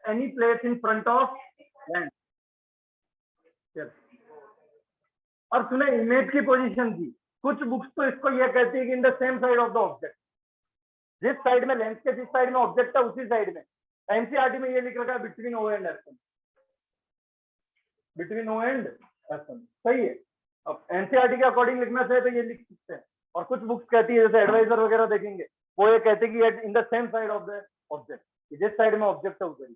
any place in front of land. yes. और सुने image की पोजीशन की, कुछ बुक्स तो इसको ये कहती है कि in the same side of the object, जिस साइड में लेंस के जिस साइड में ऑब्जेक्ट है उसी साइड में। एनसीईआरटी में ये लिख रखा है between O and F, between O and F, सही है। अब एनसीईआरटी के अकॉर्डिंग लिखना चाहे तो ये लिख सकते हैं, और कुछ बुक्स कहती है जैसे एडवाइजर वगैरह देखेंगे वो ये कहते हैं कि in the same side of the object, जिस साइड में ऑब्जेक्ट है उधर ही।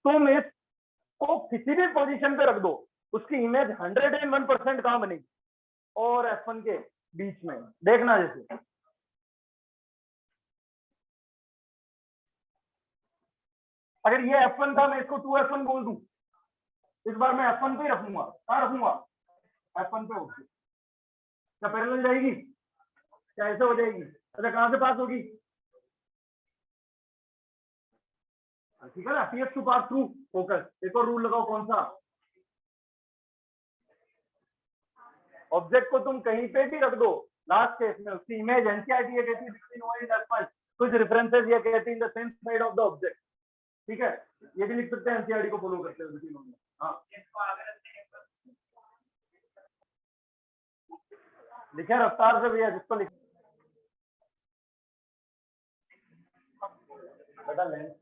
तुम इसको किसी भी पोजीशन पे रख दो, उसकी इमेज 101% कहां बनेगी, और F1 के बीच में। देखना जैसे अगर ये F1 था, मैं इसको 2F1 बोल दूं, इस बार मैं F1 पे ही रखूंगा। कहां रखूंगा? F1 पे होगी। क्या पैरेलल जाएगी? क्या ऐसे हो जाएगी? अच्छा, कहां से पास होगी? ठीक है ना, TF to pass through focus. एक और रूल लगाओ, कौन सा? ऑब्जेक्ट को तुम कहीं पे भी रख दो, लास्ट केस में उसकी इमेज एनसीईआरटी ये कहती है बिटवीन ओ एंड एफ1, कुछ रेफरेंसेस ये कहती है in the same side of the object. ठीक है, ये भी लिख सकते हैं एनसीईआरटी को फॉलो करते हुए बिटवीन ओ में। हाँ, लिखे रफ्तार से भैया, जिसको लिख बेटा लेंस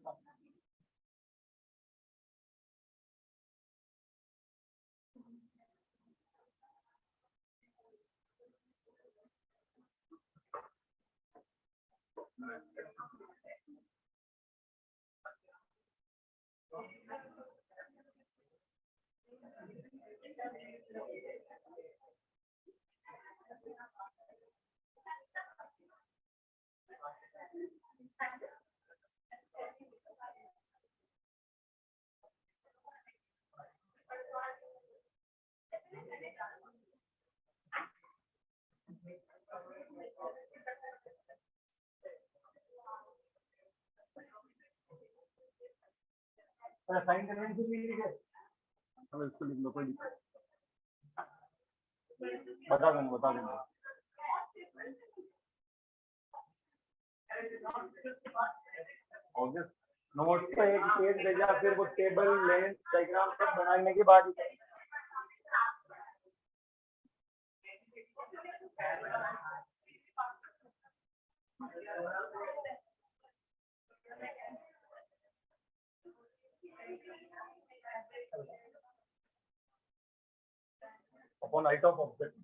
साइन कन्वेंशन नहीं लिखे, अब इसको लिख लो, कोई दिक्कत। बता दूंगा। नोट पे एक पेज भेजा, फिर वो टेबल लेंस डायग्राम सब बनाने के बाद upon height of object.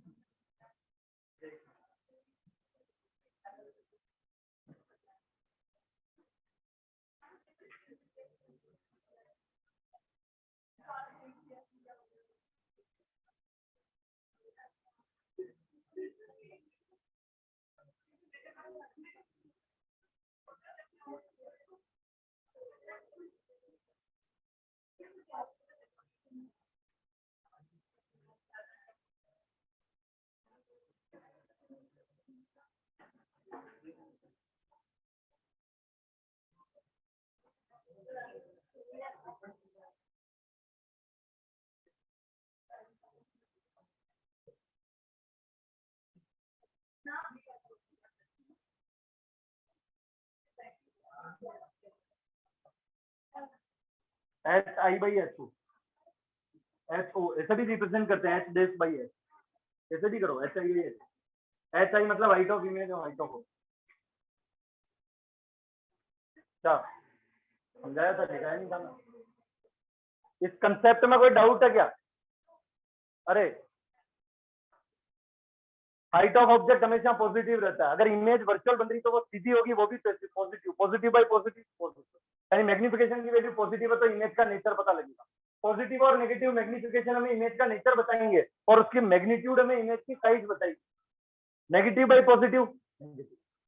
H I by H O, H O ऐसे भी रिप्रेजेंट करते हैं, एच डेश बाई एच, ऐसे भी करो, H I by H. H I मतलब हाइट ऑफ इमेज और हाइट ऑफ, क्या समझाया था? दिखाया नहीं था ना? इस कंसेप्ट में कोई डाउट है क्या? अरे हाइट ऑफ ऑब्जेक्ट हमेशा पॉजिटिव रहता है। अगर इमेज वर्चुअल बन रही तो वो सीधी होगी, वो भी पॉजिटिव, पॉजिटिव बाई पॉजिटिव, यानी मैग्निफिकेशन की वैल्यू पॉजिटिव है तो इमेज का नेचर पता लगेगा। पॉजिटिव और नेगेटिव मैग्निफिकेशन हमें इमेज का नेचर बताएंगे, और उसकी मैग्नीट्यूड हमें इमेज की साइज बताएगी। नेगेटिव बाई पॉजिटिव,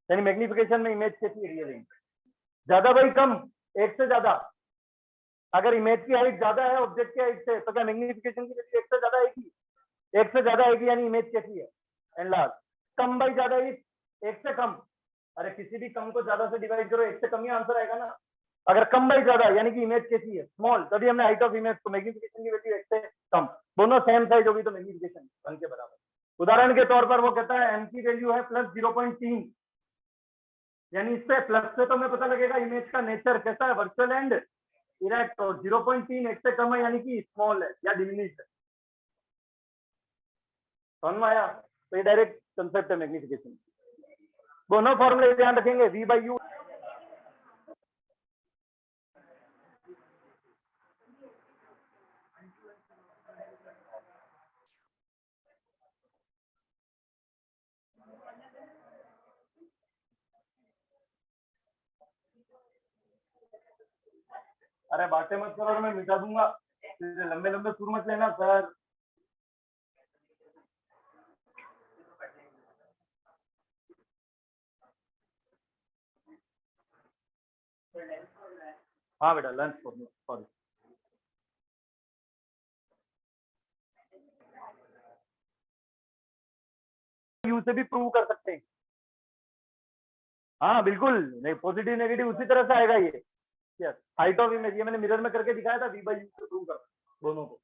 यानी मैग्निफिकेशन में इमेज कैसी है, रियल इमेज। ज्यादा बाई कम, एक से ज्यादा। अगर इमेज की हाइट ज्यादा है ऑब्जेक्ट की हाइट से, तो क्या मैग्निफिकेशन की वैल्यू एक से ज्यादा आएगी? एक से ज्यादा आएगी, यानी इमेज कैसी है, एनलार्ज। कम बाई ज्यादा, एक से कम। अरे किसी भी कम को ज्यादा से डिवाइड करो, एक से कम ही आंसर आएगा ना। अगर कम बाई ज्यादा यानी कि इमेज कैसी है, स्मॉल, तभी हमने हाइट ऑफ इमेज को, मैग्निफिकेशन की वैल्यू एक से कम, दोनों सेम साइज होगी तो मैग्निफिकेशन 1 के बराबर। उदाहरण के तौर पर वो कहता है एम की वैल्यू है +0.3, यानी इससे प्लस से तो हमें पता लगेगा इमेज का नेचर कैसा है, वर्चुअल एंड इरेक्ट और 0.3 x से कम है यानी कि स्मॉल है या डिमिनिश्ड है। समझ में आया? तो ये डायरेक्ट कंसेप्ट है मैग्निफिकेशन। दोनों फॉर्मूले ध्यान रखेंगे, v by u। अरे बातें मत करो और मैं मिटा दूंगा, लंबे लंबे सुर मत लेना सर। हाँ बेटा लंच सॉरी। यू से भी प्रूव कर सकते हैं। हाँ बिल्कुल, नहीं पॉजिटिव नेगेटिव उसी तरह से आएगा ये। यस, हाइट ऑफ इमेज ये मैंने मिरर में करके दिखाया था, v by u से प्रूव कर दोनों को।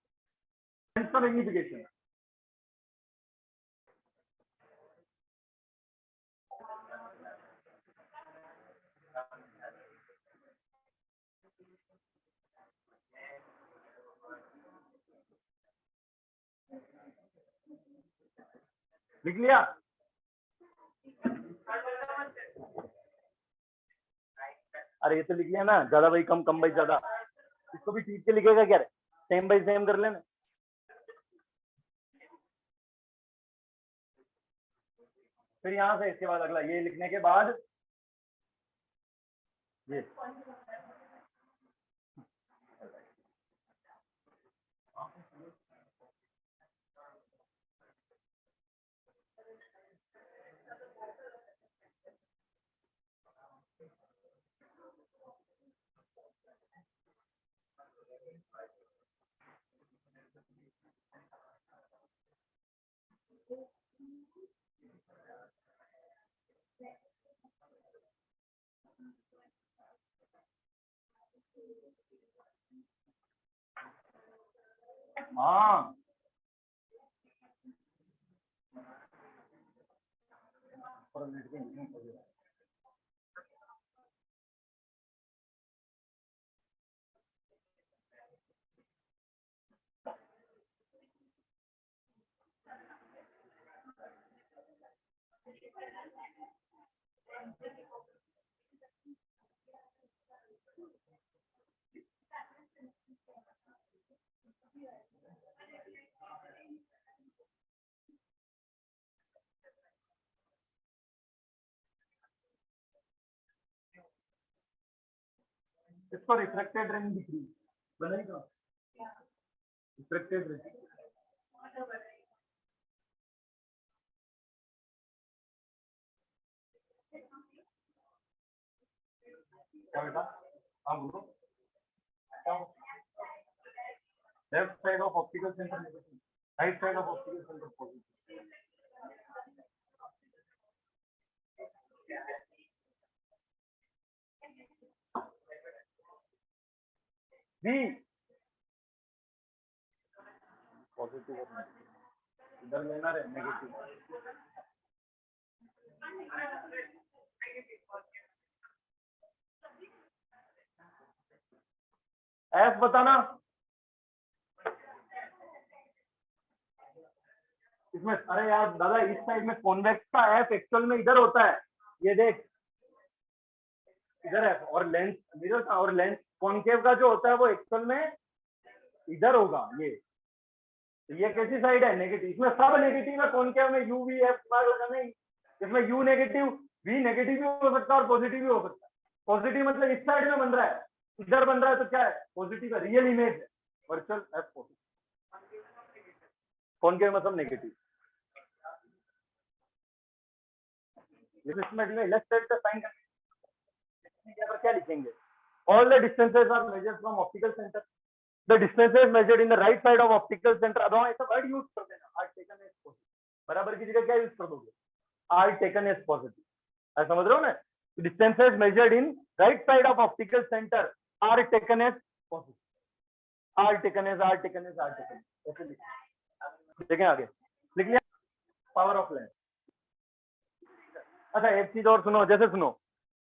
इसका मैग्निफिकेशन लिख लिया? अरे ये तो लिख लिया ना, ज्यादा बाई कम, कम बाई ज्यादा। इसको भी ठीक के लिखेगा क्या रे? सेम बाई सेम कर लेना। फिर यहाँ से इसके बाद अगला ये लिखने के बाद ये हाँ इसको रिफ्रैक्टेड रेंज दिख रही बनेगा, रिफ्रैक्टेड रेंज। क्या बेटा? हाँ बोलो। Left side of optical centre negative, right side of optical centre positive. Be positive इधर लेना रे नेगेटिव। एफ बताना। इसमें अरे यार दादा इस साइड में कॉन्वेक्स का एफ एक्चुअल में इधर होता है, ये देख इधर है, और लेंस मिरर का और लेंस कॉन्केव का जो होता है वो एक्चुअल में इधर होगा। ये कैसी साइड है? नेगेटिव। इसमें सब नेगेटिव है, कॉन्केव में यू वी एफ लगाना ही। इसमें यू नेगेटिव, वी नेगेटिव भी हो सकता है और पॉजिटिव भी हो सकता है। पॉजिटिव मतलब इस साइड में बन रहा है, इधर बन रहा है तो क्या है? पॉजिटिव है, रियल इमेज है, वर्चुअल एफ पॉजिटिव, कॉन्केव मतलब नेगेटिव। इसमें इलस्ट्रेट का साइन पर क्या लिखेंगे? All the distances are measured from optical centre, the distances measured in the right side of optical centre. अब ऐसा वर्ड यूज कर देना, आर टेकन एज पॉजिटिव, बराबर की जगह क्या यूज कर दोगे? Are taken as positive. ऐसा समझ रहे हो ना? Distances measured in right side of optical centre are taken as positive, are taken as, are taken as, are taken as. ऐसे लिखें, देखें आगे लिख लिया। Power of lens. अच्छा एक चीज और सुनो, जैसे सुनो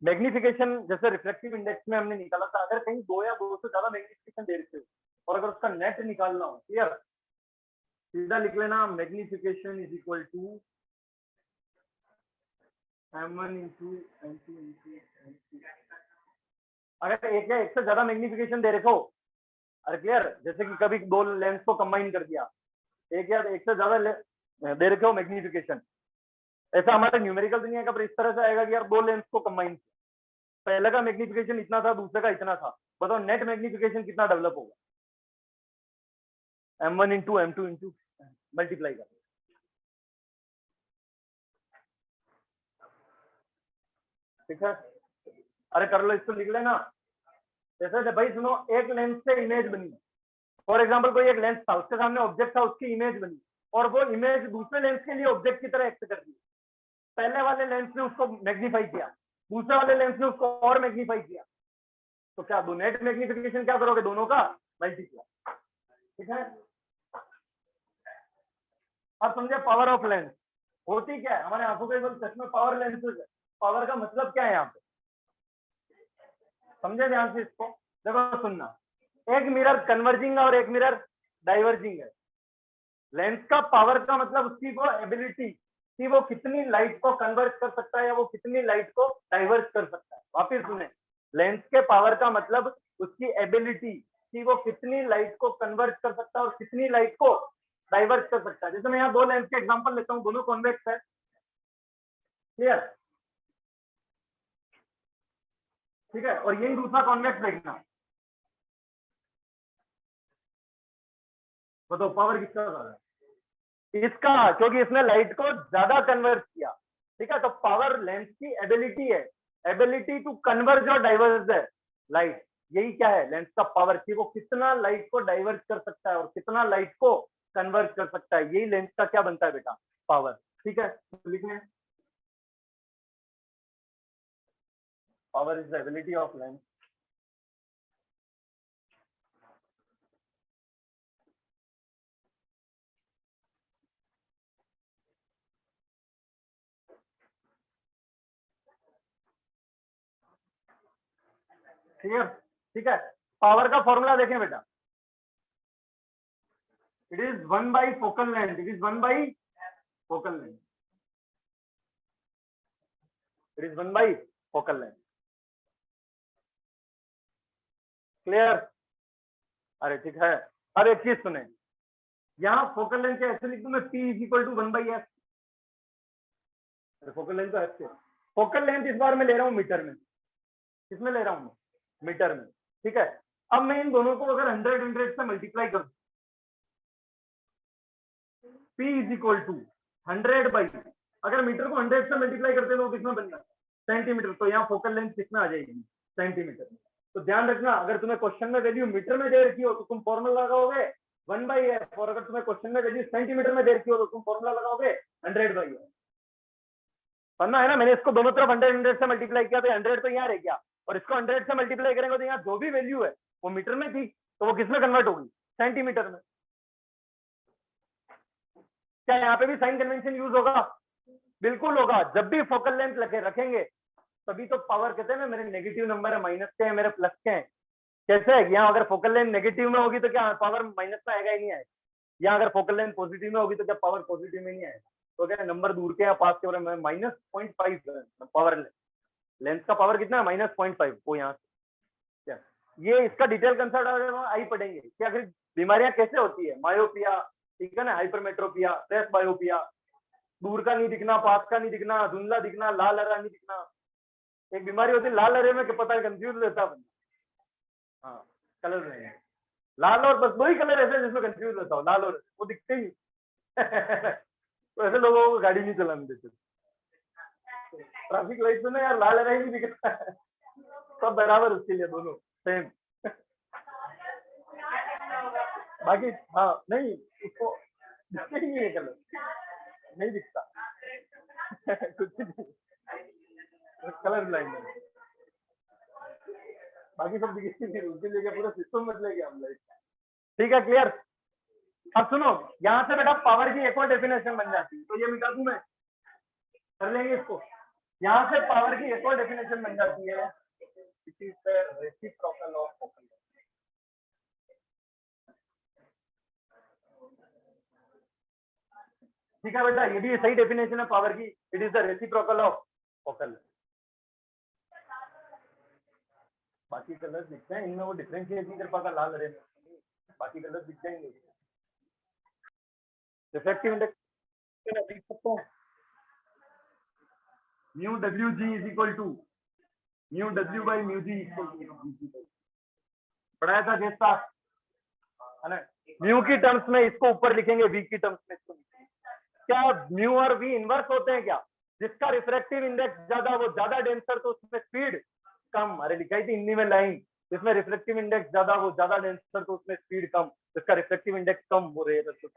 मैग्निफिकेशन जैसे रिफ्लेक्टिव इंडेक्स में हमने निकाला था, अगर कहीं 2 या 2 से ज्यादा मैग्निफिकेशन दे रखे हो और अगर उसका नेट निकालना हो, क्लियर, सीधा लिख लेना magnification is equal to m1 into m2 into m2। अगर एक या एक से ज्यादा मैग्निफिकेशन दे रखे हो, अरे क्लियर, जैसे कि कभी 2 लेंस को कंबाइन कर दिया, एक या एक से ज्यादा दे रखे हो मैग्निफिकेशन, ऐसा हमारा न्यूमेरिकल दुनिया का, पर इस तरह से आएगा कि यार 2 लेंस को कंबाइन किया, पहले का मैग्निफिकेशन इतना था, दूसरे का इतना था, बताओ नेट मैग्निफिकेशन कितना डेवलप होगा? m1 into m2 into multiply कर, ठीक है? अरे कर लो, इसको लिख लेना। जैसे भाई सुनो, एक लेंस से इमेज बनी, फॉर एग्जाम्पल कोई एक लेंस था, उसके सामने ऑब्जेक्ट था, उसकी इमेज बनी, और वो इमेज दूसरे लेंस के लिए ऑब्जेक्ट की तरह एक्ट कर दी। पहले वाले लेंस ने उसको मैग्नीफाई किया, दूसरे वाले लेंस ने उसको और मैग्नीफाई किया, तो क्या दो नेट मैग्निफिकेशन क्या करोगे? दोनों का मल्टीप्लाई, ठीक है? अब समझे पावर ऑफ लेंस होती क्या है? हमारे आंखों के चश्मे पावर लेंसेज है। पावर का मतलब क्या है यहाँ पे, समझे ध्यान से इसको? देखो सुनना, एक मिरर कन्वर्जिंग और एक मिरर डाइवर्जिंग है। लेंस का पावर का मतलब उसकी वो एबिलिटी कि वो कितनी लाइट को कन्वर्ट कर सकता है या वो कितनी लाइट को डाइवर्ट कर सकता है। वापिस सुने, लेंस के पावर का मतलब उसकी एबिलिटी कि वो कितनी लाइट को कन्वर्ट कर सकता है और कितनी लाइट को डाइवर्ट कर सकता है। जैसे मैं यहाँ 2 लेंस के एग्जांपल लेता हूँ, दोनों कॉन्वेक्स है, क्लियर, ठीक है? और यही दूसरा कॉन्वेक्स देखना, बताओ पावर किसका ज्यादा है? इसका, क्योंकि इसने लाइट को ज्यादा कन्वर्ट किया, ठीक है? तो पावर लेंस की एबिलिटी है, एबिलिटी टू कन्वर्ज और डाइवर्ज है लाइट। यही क्या है लेंस का पावर, कि वो कितना लाइट को डाइवर्ट कर सकता है और कितना लाइट को कन्वर्ट कर सकता है। यही लेंस का क्या बनता है बेटा? पावर, ठीक है? तो लिखें, power is the ability of lens clear, ठीक है? पावर का फॉर्मूला देखें बेटा, it is 1 by focal length, it is 1 by focal length, it is 1 by focal length, clear? अरे ठीक है। अब एक चीज सुने, यहाँ फोकल लेंथ ऐसे लिख दूं मैं, P is equal to 1 by F. Focal length तो एफ से, फोकल लेंथ इस बार मैं ले रहा हूँ मीटर में, किसमें ले रहा हूँ मैं? मीटर में, ठीक है? अब मैं इन दोनों को अगर 100 से मल्टीप्लाई कर दूं, P is equal to 100 by, अगर मीटर को 100 से मल्टीप्लाई करते हैं तो कितना बनता है? सेंटीमीटर। तो यहाँ फोकल लेंथ कितना आ जाएगी? सेंटीमीटर। तो ध्यान रखना, अगर तुम्हें क्वेश्चन में वैल्यू मीटर में दे रखी हो तो तुम फॉर्मूला लगाओगे 1 बाई एफ, और अगर तुम्हें क्वेश्चन में वैल्यू सेंटीमीटर में दे रखी हो तो तुम फॉर्मूला लगाओगे 100 बाई एफ। पढ़ना है ना? मैंने इसको दोनों तरफ 100 से मल्टीप्लाई किया तो 100 तो यहाँ रह गया, और इसको 100 से मल्टीप्लाई करेंगे तो यहाँ जो भी वैल्यू है वो मीटर में थी, तो वो किसमें कन्वर्ट होगी? सेंटीमीटर में। क्या यहाँ पे भी साइन कन्वेंशन यूज होगा? बिल्कुल होगा। जब भी फोकल लेंथ रखेंगे तभी तो पावर कहते हैं ना, मेरे नेगेटिव नंबर है माइनस के हैं, मेरे प्लस के हैं। कैसे है? यहाँ अगर फोकल लेंथ नेगेटिव में होगी तो क्या पावर माइनस में आएगा ही नहीं आएगा? यहाँ अगर फोकल लेंथ पॉजिटिव में होगी तो क्या पावर पॉजिटिव में नहीं आएगा? तो क्या नंबर दूर के या पास के बारे में, -0.5 पावर लेंस का पावर कितना है? -0.5। वो यहाँ से क्या, ये इसका डिटेल कंसेप्ट आई पढ़ेंगे कि आखिर बीमारियां कैसे होती है। मायोपिया, ठीक है ना, हाइपरमेट्रोपिया, प्रेस बायोपिया, दूर का नहीं दिखना, पास का नहीं दिखना, धुंधला दिखना, लाल हरा नहीं दिखना। एक बीमारी होती है लाल हरे में, पता है कंफ्यूज रहता है। हाँ, कलर नहीं, लाल और बस दो ही कलर ऐसे जिसमें कंफ्यूज रहता हो, लाल और वो दिखते ही तो ऐसे लोगों को गाड़ी नहीं चलाने देते। ट्रैफिक लाइट में यार लाल हरा ही नहीं दिखता है, सब बराबर उसके लिए, दोनों सेम। बाकी हाँ नहीं, उसको दिखते ही नहीं है, कलर नहीं दिखता कुछ नहीं, कलर ब्लाइंड है। बाकी सब दिखती थी, उसके लिए पूरा सिस्टम बदले गया हम लोग। ठीक है, क्लियर? अब सुनो, यहाँ से बेटा पावर की एक और डेफिनेशन बन जाती है, तो ये मिटा दूं मैं, कर लेंगे इसको। यहाँ से पावर की एक और डेफिनेशन बन जाती है, it is the reciprocal of focal length. ठीक है बेटा, ये भी सही डेफिनेशन है पावर की, it is the reciprocal of focal length. बाकी कलर दिखते हैं इनमें, वो डिफरेंशिएट नहीं कर पाता लाल रेड, बाकी कलर दिख जाएंगे। रिफ्रैक्टिव इंडेक्स देख सकते हैं, mu W G is equal to mu W by mu G equal to, पढ़ाया था जैसा है ना। म्यू की टर्म्स में इसको ऊपर लिखेंगे, वी की टर्म्स में इसको। क्या म्यू और वी इनवर्स होते हैं क्या? जिसका रिफ्रैक्टिव इंडेक्स ज्यादा वो ज्यादा डेंसर, तो उसमें स्पीड कम। अरे लिखाई थी हिंदी में लाइन, जिसमें रिफ्लेक्टिव इंडेक्स ज्यादा वो ज्यादा डेंसर, तो उसमें स्पीड कम, जिसका रिफ्लेक्टिव इंडेक्स कम वो रहेगा तो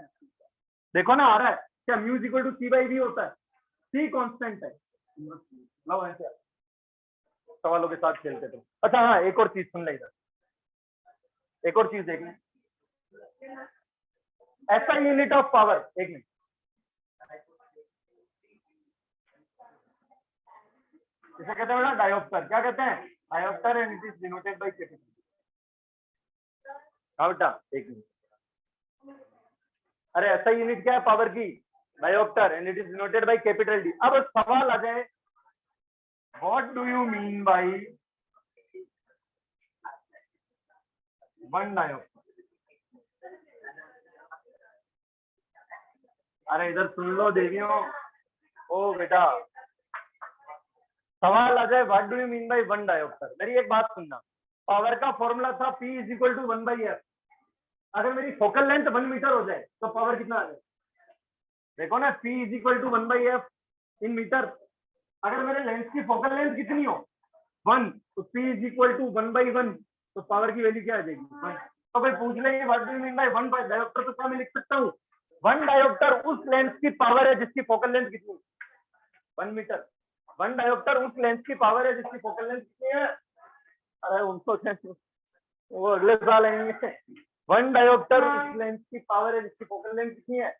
देखो ना आ रहा है क्या, mu is equal to C by V होता है, सी कांस्टेंट है। लो ऐसे सवालों के साथ खेलते थे। अच्छा हाँ, एक और चीज सुन ले इधर, एक और चीज देखना, ऐसा यूनिट ऑफ पावर, एक मिनट, इसे कहते हैं ना डायोप्टर, क्या कहते हैं? Dioptre, and it is denoted by capital. हाँ बेटा एक मिनट, अरे ऐसा यूनिट क्या है पावर की? Dioptre, and it is denoted by capital D. अब सवाल आ जाए, what do you mean by one dioptre? अरे इधर सुन लो देवियों, ओ बेटा सवाल आ जाए what do you mean by one dioptre. मेरी एक बात सुनना, पावर का फॉर्मूला था P is equal to 1/f। अगर मेरी फोकल लेंथ 1 मीटर हो जाए तो पावर कितना आ जाए? देखो ना, P is equal to 1/f in metre. अगर मेरे लेंस की फोकल लेंथ कितनी हो 1, तो P इज इक्वल टू 1/1, तो पावर की वैल्यू क्या आ जाएगी 1। तो भाई पूछ लेंगे what do you mean by one dioptre, तो क्या मैं लिख सकता हूँ, वन डायोप्टर उस लेंस की पावर है जिसकी फोकल लेंथ कितनी, 1 मीटर। वन डायोप्टर उस लेंस की पावर है जिसकी फोकल लेंथ कितनी है, अरे उनको वो अगले साल आएंगे। वन डायोप्टर उस लेंस की पावर है जिसकी फोकल लेंथ कितनी है,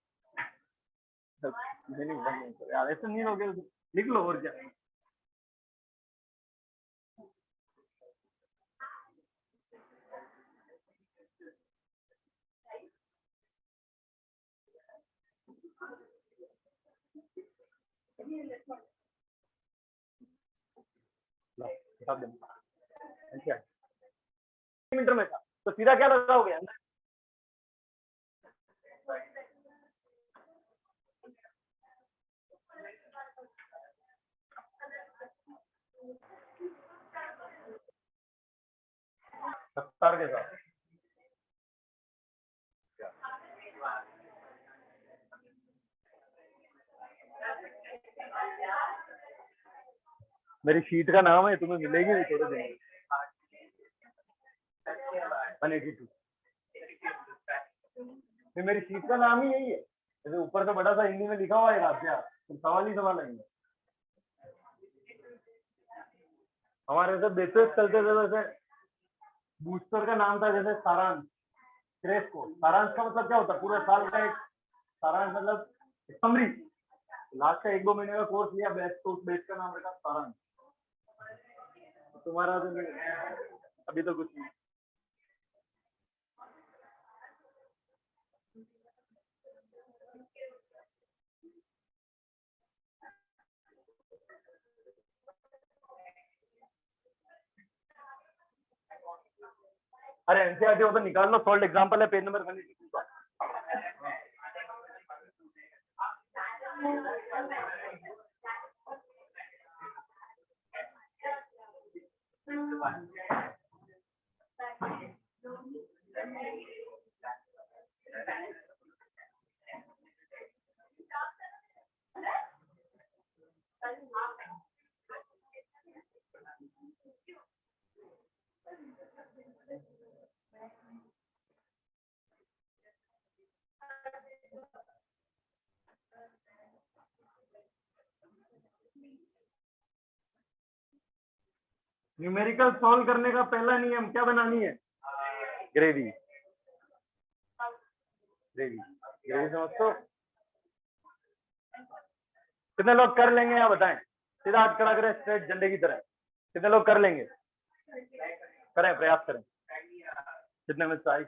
यार ऐसे नहीं हो गया, लिख लो और क्या। मीटर में था तो सीधा क्या लगाओगे अंदर, सत्तर के साथ। मेरी शीट का नाम है, तुम्हें मिलेगी नहीं थोड़े दिन, 182। फिर मेरी शीट का नाम ही यही है, जैसे ऊपर से बड़ा सा हिंदी में लिखा हुआ है रास्ते, तो सवाल ही सवाल आएंगे हमारे। ऐसे बेसिस चलते थे, वैसे बूस्टर का नाम था जैसे सारांश, क्रेस्को। सारांश का मतलब क्या होता है, पूरे साल का एक सारांश, मतलब समरी। लास्ट का 1-2 महीने का कोर्स लिया बैच, तो उस बैच का नाम रखा सारांश। तुम्हारा तो अभी तो कुछ नहीं। अरे एनसीईआरटी हो तो निकाल लो, सॉल्ड एग्जांपल है पेज नंबर 182 का। न्यूमेरिकल सॉल्व करने का पहला नियम क्या बनानी है, ग्रेवी। ग्रेवी ग्रेवी समझते हो? कितने लोग कर लेंगे या बताएं? सीधा हाथ खड़ा करें स्ट्रेट झंडे की तरह। कितने लोग कर लेंगे? करें, प्रयास करें जितने में ट्राई